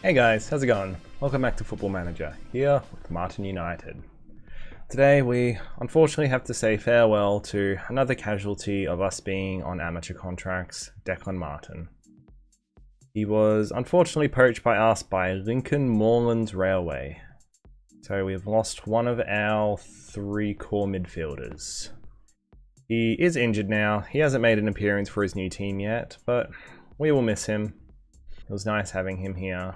Hey guys, how's it going? Welcome back to Football Manager, here with Martyn United. Today we unfortunately have to say farewell to another casualty of us being on amateur contracts, Declan Martin. He was unfortunately poached by us by Lincoln Moorlands Railway. So we've lost one of our three core midfielders. He is injured now, he hasn't made an appearance for his new team yet, but we will miss him. It was nice having him here.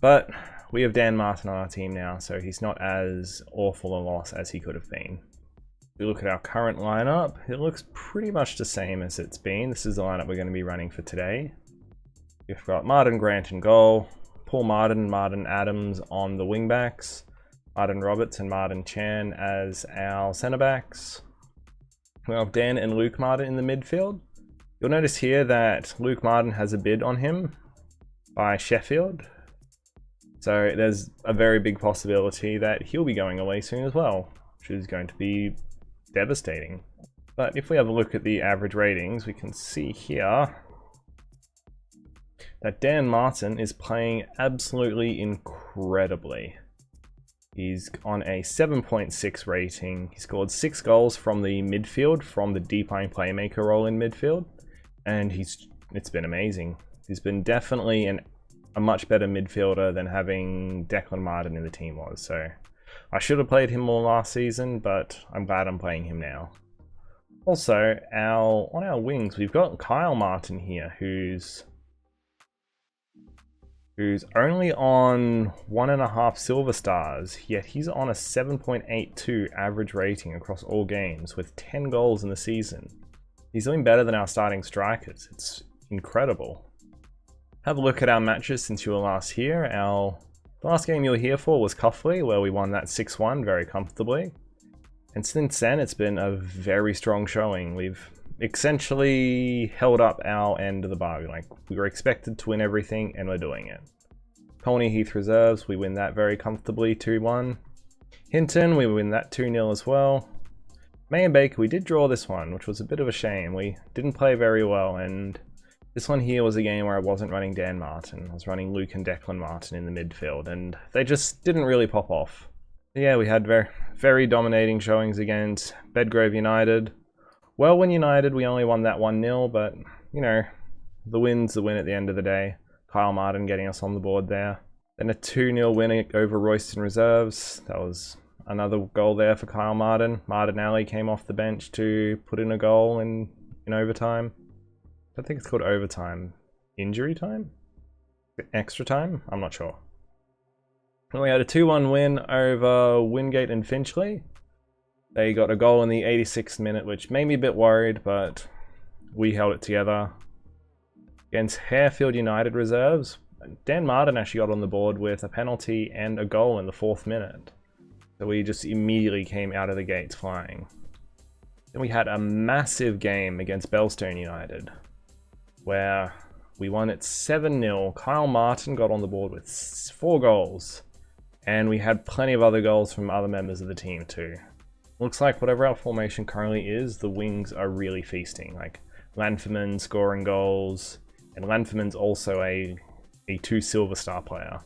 But we have Dan Martin on our team now, so he's not as awful a loss as he could have been. If we look at our current lineup, it looks pretty much the same as it's been. This is the lineup we're going to be running for today. We've got Martin Grant in goal, Paul Martin and Martin Adams on the wingbacks, Martin Roberts and Martin Chan as our centre backs. We have Dan and Luke Martin in the midfield. You'll notice here that Luke Martin has a bid on him by Sheffield. So there's a very big possibility that he'll be going away soon as well, which is going to be devastating. But if we have a look at the average ratings, we can see here that Dan Martin is playing absolutely incredibly. He's on a 7.6 rating. He scored 6 goals from the midfield, from the deep line playmaker role in midfield, and it's been amazing. He's been definitely a much better midfielder than having Declan Martin in the team was. So I should have played him more last season, but I'm glad I'm playing him now. Also, on our wings, we've got Kyle Martin here, who's only on 1.5 silver stars, yet he's on a 7.82 average rating across all games with 10 goals in the season. He's doing better than our starting strikers. It's incredible. Have a look at our matches since you were last here. The last game you were here for was Cuffley, where we won that 6-1 very comfortably. And since then, it's been a very strong showing. We've essentially held up our end of the bargain. Like, we were expected to win everything, and we're doing it. Colney Heath Reserves, we win that very comfortably, 2-1. Hinton, we win that 2-0 as well. May and Baker, we did draw this one, which was a bit of a shame. We didn't play very well, and this one here was a game where I wasn't running Dan Martin. I was running Luke and Declan Martin in the midfield, and they just didn't really pop off. Yeah, we had very dominating showings against Bedgrove United. Welwyn United, we only won that 1-0, but, you know, the win's the win at the end of the day. Kyle Martin getting us on the board there. Then a 2-0 win over Royston Reserves. That was another goal there for Kyle Martin. Martin Alley came off the bench to put in a goal in overtime. I think it's called overtime. Injury time? Extra time? I'm not sure. And we had a 2-1 win over Wingate and Finchley. They got a goal in the 86th minute, which made me a bit worried, but we held it together. Against Harefield United Reserves, Dan Martin actually got on the board with a penalty and a goal in the 4th minute. So we just immediately came out of the gates flying. Then we had a massive game against Belstone United, where we won it 7-0. Kyle Martin got on the board with 4 goals, and we had plenty of other goals from other members of the team too. Looks like whatever our formation currently is, the wings are really feasting. Like Lanferman scoring goals, and Lanferman's also a 2 silver star player.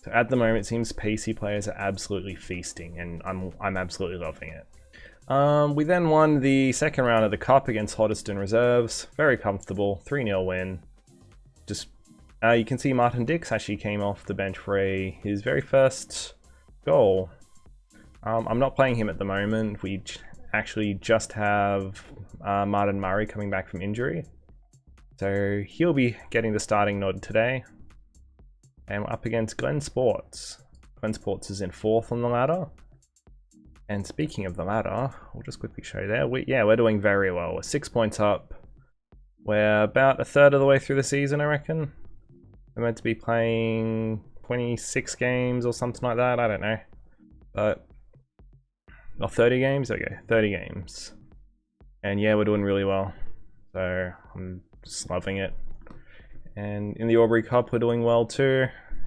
So at the moment, it seems pacey players are absolutely feasting, and I'm absolutely loving it. We then won the second round of the Cup against Hoddesdon Reserves. Very comfortable, 3-0 win. Just you can see Martin Dix actually came off the bench for his very first goal. I'm not playing him at the moment. We actually just have Martin Murray coming back from injury. So he'll be getting the starting nod today. And we're up against Glen Sports. Glen Sports is in 4th on the ladder. And speaking of the ladder, we'll just quickly show you there. We're doing very well. We're 6 points up. We're about a third of the way through the season, I reckon. We're meant to be playing 26 games or something like that. I don't know. But, or 30 games? Okay, 30 games. And yeah, we're doing really well. So I'm just loving it. And in the Aubrey Cup, we're doing well too.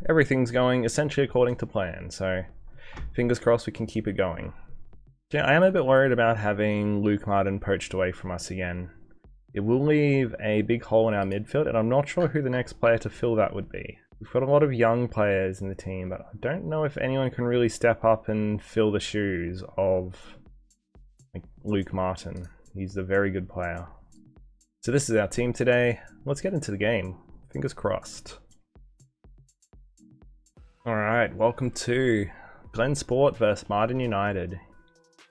Everything's going essentially according to plan. So fingers crossed we can keep it going. Yeah, I am a bit worried about having Luke Martin poached away from us again. It will leave a big hole in our midfield, and I'm not sure who the next player to fill that would be. We've got a lot of young players in the team, but I don't know if anyone can really step up and fill the shoes of like Luke Martyn. He's a very good player. So this is our team today. Let's get into the game. Fingers crossed. Alright, welcome to Glen Sport versus Martyn United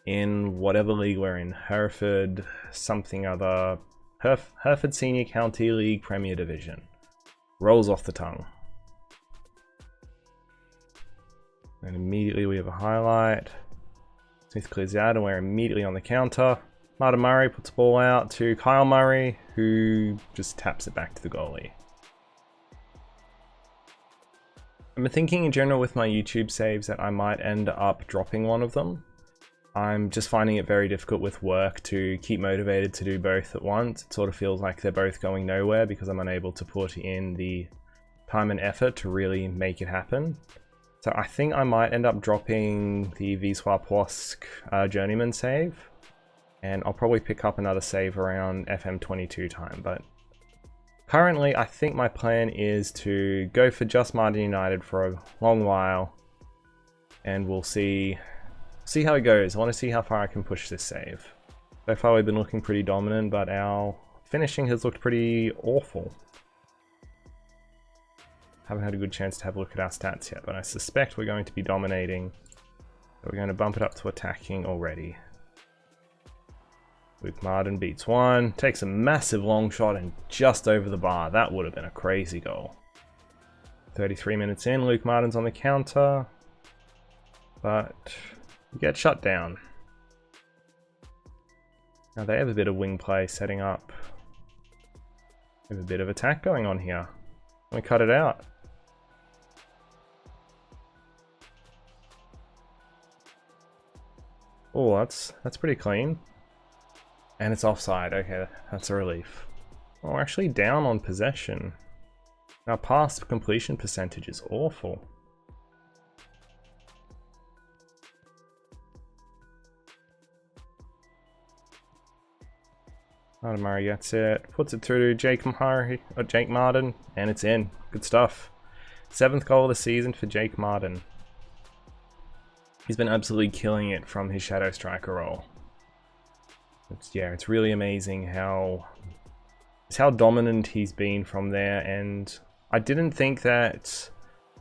in whatever league we're in. Hereford something other. Hereford Senior County League Premier Division. Rolls off the tongue. And immediately we have a highlight. Smith clears out and we're immediately on the counter. Martin Murray puts the ball out to Kyle Murray, who just taps it back to the goalie. I'm thinking in general with my YouTube saves that I might end up dropping one of them. I'm just finding it very difficult with work to keep motivated to do both at once. It sort of feels like they're both going nowhere because I'm unable to put in the time and effort to really make it happen. So I think I might end up dropping the Wisła Płock journeyman save, and I'll probably pick up another save around FM22 time. But currently I think my plan is to go for just Martyn United for a long while, and we'll see how it goes. I want to see how far I can push this save. So far we've been looking pretty dominant, but our finishing has looked pretty awful. Haven't had a good chance to have a look at our stats yet, but I suspect we're going to be dominating. So we're going to bump it up to attacking already. Luke Martyn beats one, takes a massive long shot and just over the bar. That would have been a crazy goal. 33 minutes in, Luke Martyn's on the counter, but we get shut down. Now they have a bit of wing play setting up. We have a bit of attack going on here. We cut it out. Oh, that's pretty clean. And it's offside. Okay, that's a relief. Oh, we're actually down on possession. Our pass completion percentage is awful. Martin Murray gets it, puts it through to Jake Martyn, and it's in. Good stuff. 7th goal of the season for Jake Martyn. He's been absolutely killing it from his shadow striker role. It's really amazing how dominant he's been from there, and I didn't think that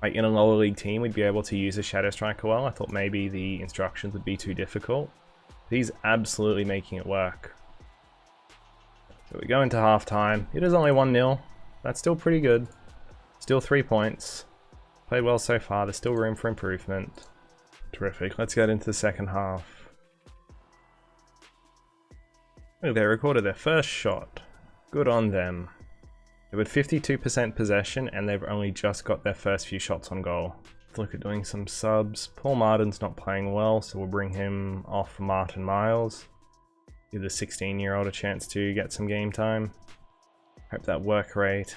like in a lower league team we'd be able to use a shadow striker well. I thought maybe the instructions would be too difficult. But he's absolutely making it work. So we go into halftime. It is only 1-0. That's still pretty good. Still 3 points. Played well so far. There's still room for improvement. Terrific. Let's get into the second half. Oh, they recorded their first shot. Good on them. They were 52% possession and they've only just got their first few shots on goal. Let's look at doing some subs. Paul Martin's not playing well, so we'll bring him off for Martin Miles. Give the 16-year-old a chance to get some game time. Hope that work rate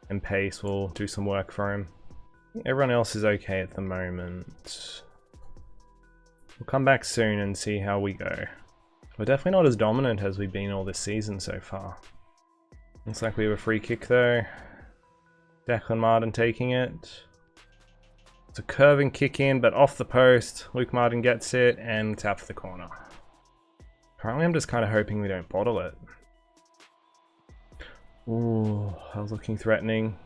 and pace will do some work for him. Everyone else is okay at the moment. We'll come back soon and see how we go. We're definitely not as dominant as we've been all this season so far. Looks like we have a free kick though. Declan Martyn taking it. It's a curving kick in, but off the post. Luke Martyn gets it and it's out for the corner. Currently I'm just kind of hoping we don't bottle it. Ooh, I was looking threatening.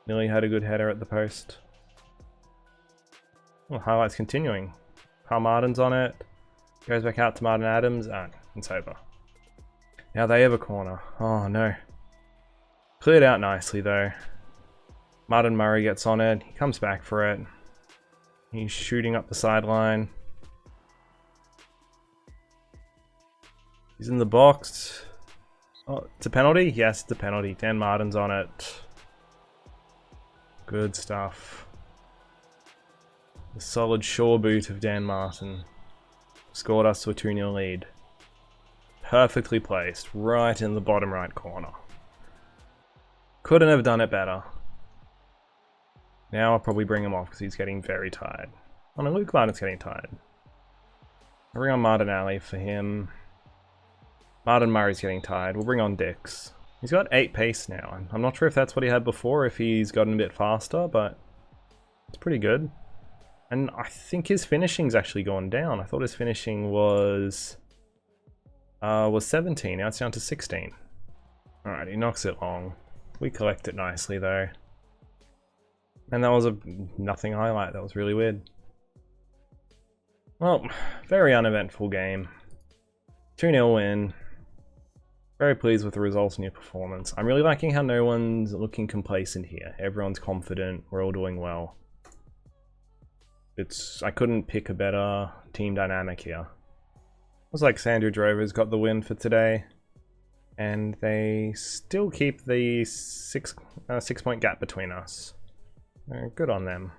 Nearly had a good header at the post. Well, highlights continuing. Kyle Martin's on it. Goes back out to Martyn Adams. And it's over. Now they have a corner. Oh no. Cleared out nicely though. Martin Murray gets on it. He comes back for it. He's shooting up the sideline. He's in the box. Oh, it's a penalty? Yes, it's a penalty. Dan Martin's on it. Good stuff. The solid shore boot of Dan Martyn scored us to a 2-0 lead. Perfectly placed, right in the bottom right corner. Couldn't have done it better. Now I'll probably bring him off because he's getting very tired. Oh no, Luke Martin's getting tired. I'll bring on Martin Alley for him. Martin Murray's getting tired. We'll bring on Dix. He's got 8 pace now. I'm not sure if that's what he had before, if he's gotten a bit faster, but it's pretty good. And I think his finishing's actually gone down. I thought his finishing was 17, now it's down to 16. Alright, he knocks it long. We collect it nicely though. And that was a nothing highlight, that was really weird. Well, very uneventful game. 2-0 win. Very pleased with the results and your performance. I'm really liking how no one's looking complacent here. Everyone's confident, we're all doing well. I couldn't pick a better team dynamic here. Looks like Sandra Drovers got the win for today. And they still keep the 6-point gap between us. Good on them.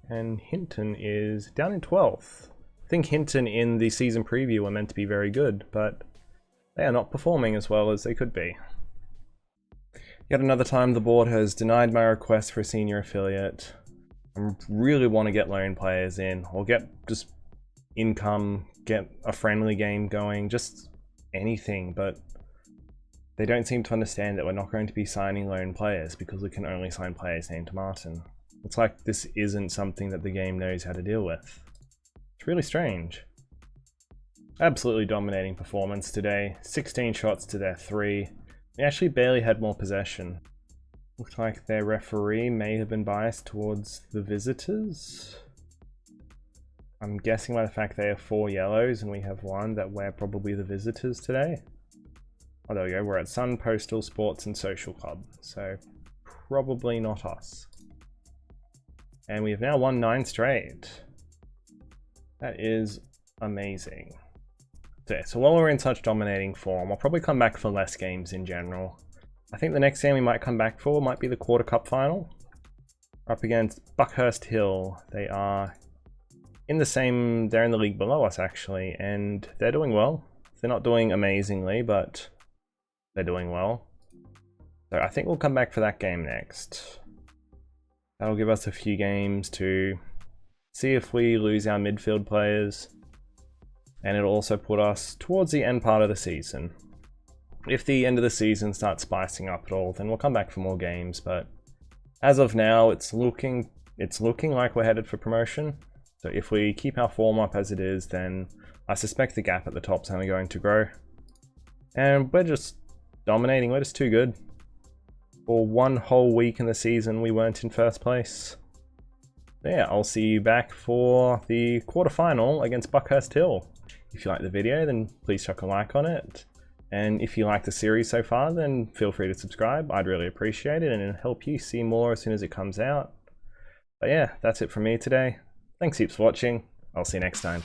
And Hinton is down in 12th. I think Hinton in the season preview were meant to be very good, but they are not performing as well as they could be. Yet another time the board has denied my request for a senior affiliate. I really want to get loan players in, or get just income, get a friendly game going, just anything, but they don't seem to understand that we're not going to be signing loan players because we can only sign players named Martyn. It's like this isn't something that the game knows how to deal with. It's really strange. Absolutely dominating performance today. 16 shots to their 3. We actually barely had more possession. Looks like their referee may have been biased towards the visitors. I'm guessing by the fact they have 4 yellows and we have 1 that we're probably the visitors today. Oh, there we go. We're at Sun Postal Sports and Social Club, so probably not us. And we have now won 9 straight. That is amazing. So while we're in such dominating form, I'll probably come back for less games in general. I think the next game we might come back for might be the Quarter Cup final. Up against Buckhurst Hill. They are in the same, they're in the league below us actually, and they're doing well. They're not doing amazingly, but they're doing well. So I think we'll come back for that game next. That'll give us a few games to see if we lose our midfield players. And it'll also put us towards the end part of the season. If the end of the season starts spicing up at all, then we'll come back for more games. But as of now, it's looking like we're headed for promotion. So if we keep our form up as it is, then I suspect the gap at the top's only going to grow. And we're just dominating. We're just too good. For one whole week in the season, we weren't in first place. So yeah, I'll see you back for the quarterfinal against Buckhurst Hill. If you like the video, then please chuck a like on it. And if you like the series so far, then feel free to subscribe. I'd really appreciate it, and it'll help you see more as soon as it comes out. But yeah, that's it from me today. Thanks heaps for watching. I'll see you next time.